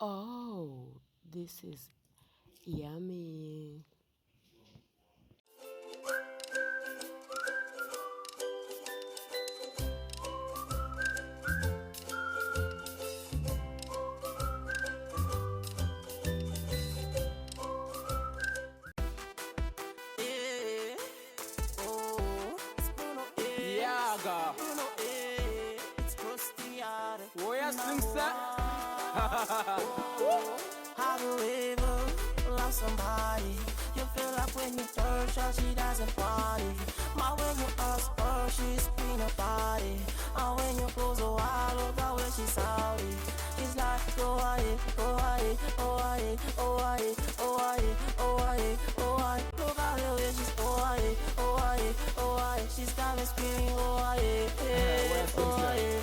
Oh, this is yummy. Yaga. Oh, yes, Have you ever lost somebody? You feel like when you touch her, she doesn't party. But when you ask her, she's been a body. And when you close her eye, look at where she's salty. It's like, go ahead, go ahead, go ahead, go ahead, go ahead, go ahead, go ahead. Look at the way she's go ahead, go ahead, go ahead. She's got me screaming, go ahead, go ahead.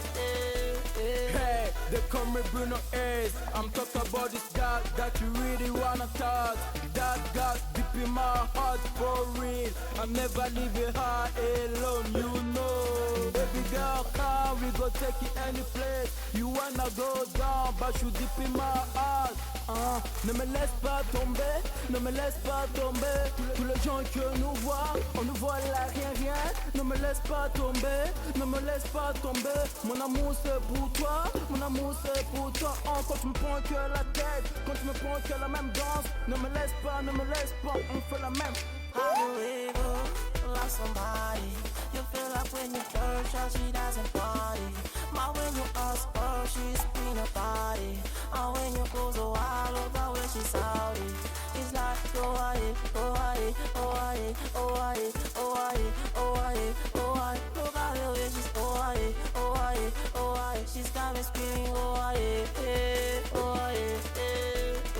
Hey, they call me Bruno Ace. I'm talking about this God that you really wanna touch. That God deep in my heart for real. I'm never leaving her alone, you know. Baby girl, come, we go take it any place. You wanna go down, but you deep in my heart. Ne me laisse pas tomber, ne me laisse pas tomber. Tous les gens que nous voient, on nous voit là rien. Ne me laisse pas tomber, ne me laisse pas tomber. Mon amour c'est pour toi, mon amour c'est pour toi. Quand tu me prends que la tête, quand tu me prends que la même danse. Ne me laisse pas, on fait la même. Have you ever lost somebody? You feel like when you touch her, she doesn't party. But when you ask her, she's been a body. And when you close her eye, look at where she's salty. It's like, go ahead, go ahead, go ahead, go ahead, go ahead, go ahead, go ahead. Look at the way she's go ahead, go ahead, go ahead. She's got me screaming, go ahead, go ahead.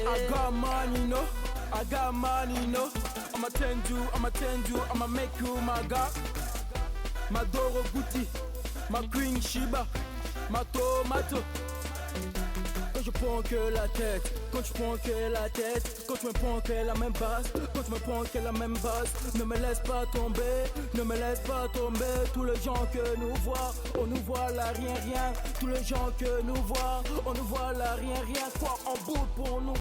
I got money, no, I got money, no. I'ma tend you, I'ma make you my God. Ma Doro Gucci, ma Queen Shiba, ma tomato. Quand je prends que la tête, quand tu prends que la tête, quand tu me prends que la même base, quand tu me prends que la même base, ne me laisse pas tomber, ne me laisse pas tomber. Tous les gens que nous voient, on nous voit là rien. Tous les gens que nous voient, on nous voit là rien. Quoi en bout pour nous.